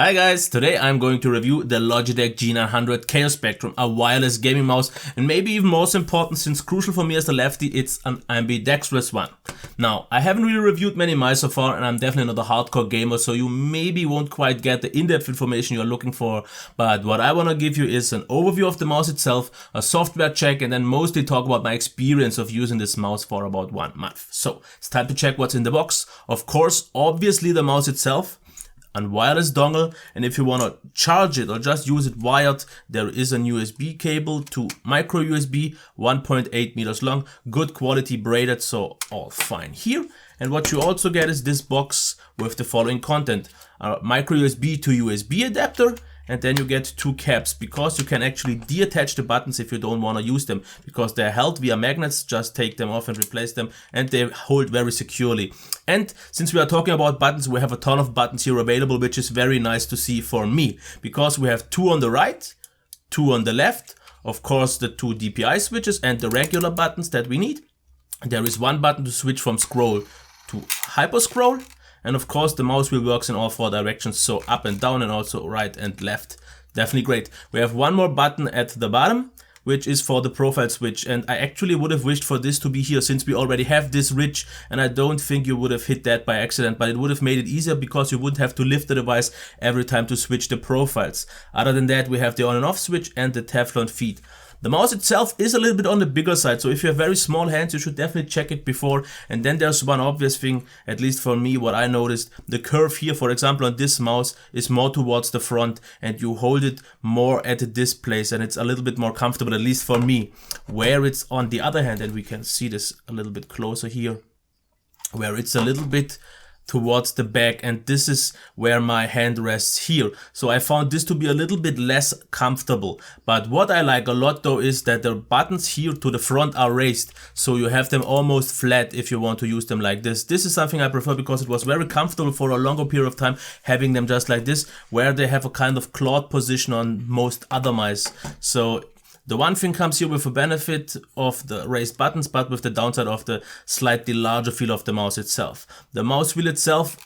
Hi guys, today I'm going to review the Logitech G900 Chaos Spectrum, a wireless gaming mouse, and maybe even most important, since crucial for me as a lefty, it's an ambidextrous one. Now, I haven't really reviewed many mice so far, and I'm definitely not a hardcore gamer, so you maybe won't quite get the in-depth information you're looking for, but what I want to give you is an overview of the mouse itself, a software check, and then mostly talk about my experience of using this mouse for about 1 month. So, it's time to check what's in the box. Of course, obviously the mouse itself, a wireless dongle, and if you want to charge it or just use it wired, there is an USB cable to micro USB, 1.8 meters long, good quality braided, so all fine here. And what you also get is this box with the following content: a micro USB to USB adapter, and then you get 2 caps, because you can actually deattach the buttons if you don't want to use them, because they're held via magnets. Just take them off and replace them, and they hold very securely. And since we are talking about buttons, we have a ton of buttons here available, which is very nice to see for me, because we have 2 on the right, 2 on the left, of course the 2 DPI switches and the regular buttons that we need. There is 1 button to switch from scroll to hyper scroll. And of course the mouse wheel works in all 4 directions, so up and down and also right and left. Definitely great. We have 1 more button at the bottom, which is for the profile switch, and I actually would have wished for this to be here, since we already have this ridge, and I don't think you would have hit that by accident, but it would have made it easier because you wouldn't have to lift the device every time to switch the profiles. Other than that, we have the on and off switch and the Teflon feet. The mouse itself is a little bit on the bigger side, so if you have very small hands, you should definitely check it before. And then there's one obvious thing, at least for me, what I noticed: the curve here, for example, on this mouse is more towards the front, and you hold it more at this place, and it's a little bit more comfortable, at least for me. Where it's on the other hand, and we can see this a little bit closer here, where it's a little bit towards the back, and this is where my hand rests here. So I found this to be a little bit less comfortable. But what I like a lot though is that the buttons here to the front are raised, so you have them almost flat if you want to use them like this. This is something I prefer, because it was very comfortable for a longer period of time having them just like this, where they have a kind of clawed position on most other mice. So the one thing comes here with the benefit of the raised buttons, but with the downside of the slightly larger feel of the mouse itself. The mouse wheel itself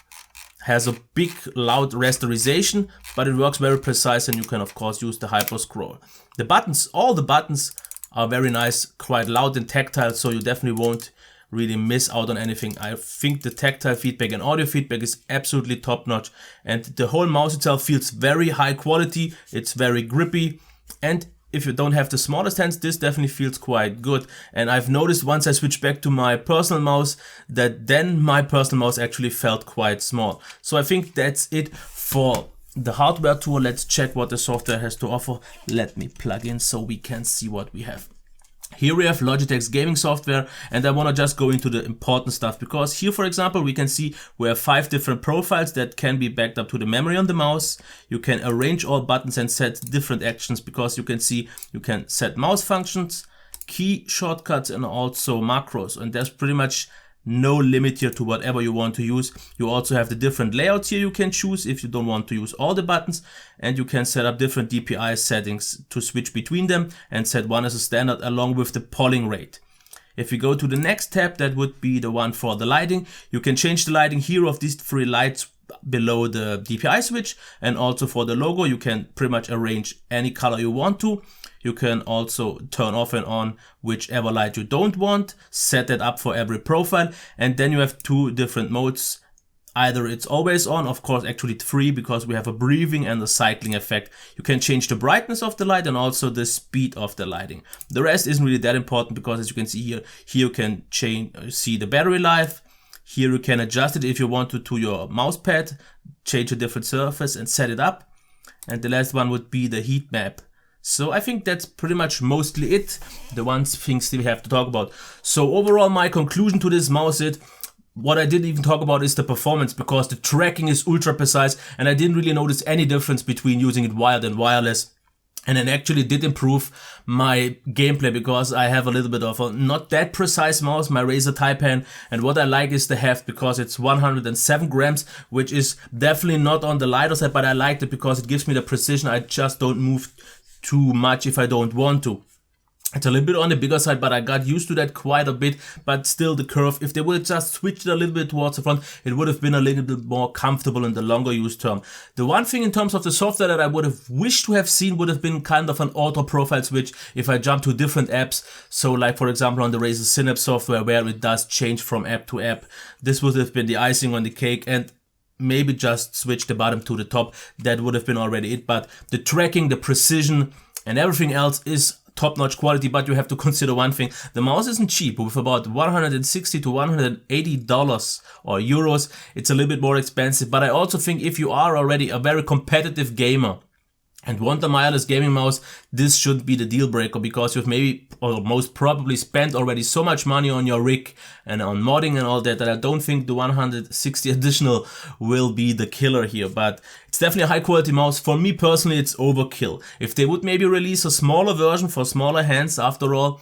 has a big loud rasterization, but it works very precise, and you can of course use the hyper scroll. The buttons, all the buttons are very nice, quite loud and tactile, so you definitely won't really miss out on anything. I think the tactile feedback and audio feedback is absolutely top notch, and the whole mouse itself feels very high quality. It's very grippy, and if you don't have the smallest hands, this definitely feels quite good. And I've noticed once I switched back to my personal mouse, that then my personal mouse actually felt quite small. So I think that's it for the hardware tour. Let's check what the software has to offer. Let me plug in so we can see what we have. Here we have Logitech's gaming software, and I want to just go into the important stuff, because here, for example, we can see we have 5 different profiles that can be backed up to the memory on the mouse. You can arrange all buttons and set different actions, because you can see you can set mouse functions, key shortcuts, and also macros, and there's pretty much no limit here to whatever you want to use. You also have the different layouts here you can choose if you don't want to use all the buttons, and you can set up different DPI settings to switch between them and set one as a standard along with the polling rate. If we go to the next tab, that would be the one for the lighting. You can change the lighting here of these 3 lights below the DPI switch, and also for the logo you can pretty much arrange any color you want to. You can also turn off and on whichever light you don't want, set that up for every profile, and then you have 2 different modes. Either it's always on, of course actually 3, because we have a breathing and a cycling effect. You can change the brightness of the light and also the speed of the lighting. The rest isn't really that important, because as you can see here you can see the battery life. Here you can adjust it if you want to your mouse pad, change a different surface and set it up. And the last one would be the heat map. So I think that's pretty much mostly it, the things we have to talk about. So overall, my conclusion to this mouse is, what I didn't even talk about is the performance, because the tracking is ultra precise, and I didn't really notice any difference between using it wired and wireless. And it actually did improve my gameplay, because I have a little bit of a not that precise mouse, my Razer Taipan, and what I like is the heft, because it's 107 grams, which is definitely not on the lighter side, but I liked it because it gives me the precision. I just don't move too much if I don't want to. It's a little bit on the bigger side, but I got used to that quite a bit. But still, the curve, if they would have just switched it a little bit towards the front, it would have been a little bit more comfortable in the longer use term. The one thing in terms of the software that I would have wished to have seen would have been kind of an auto profile switch if I jump to different apps. So like, for example, on the Razer Synapse software, where it does change from app to app. This would have been the icing on the cake, and maybe just switch the bottom to the top. That would have been already it. But the tracking, the precision, and everything else is top-notch quality. But you have to consider one thing: the mouse isn't cheap. With about $160 to $180 or euros, it's a little bit more expensive. But I also think if you are already a very competitive gamer and want a wireless gaming mouse, this should be the deal breaker, because you've maybe or most probably spent already so much money on your rig and on modding and all that, that I don't think the 160 additional will be the killer here. But it's definitely a high quality mouse. For me personally, it's overkill. If they would maybe release a smaller version for smaller hands after all,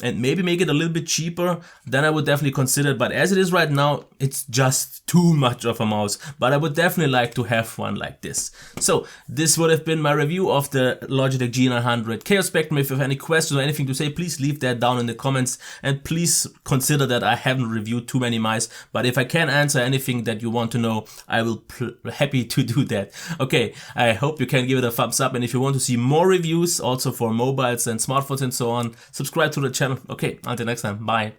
and maybe make it a little bit cheaper, then I would definitely consider it. But as it is right now, it's just too much of a mouse. But I would definitely like to have one like this. So this would have been my review of the Logitech G900 Chaos Spectrum. If you have any questions or anything to say, please leave that down in the comments. And please consider that I haven't reviewed too many mice. But if I can answer anything that you want to know, I will be happy to do that. Okay, I hope you can give it a thumbs up. And if you want to see more reviews, also for mobiles and smartphones and so on, subscribe to the channel. Okay, until next time, bye.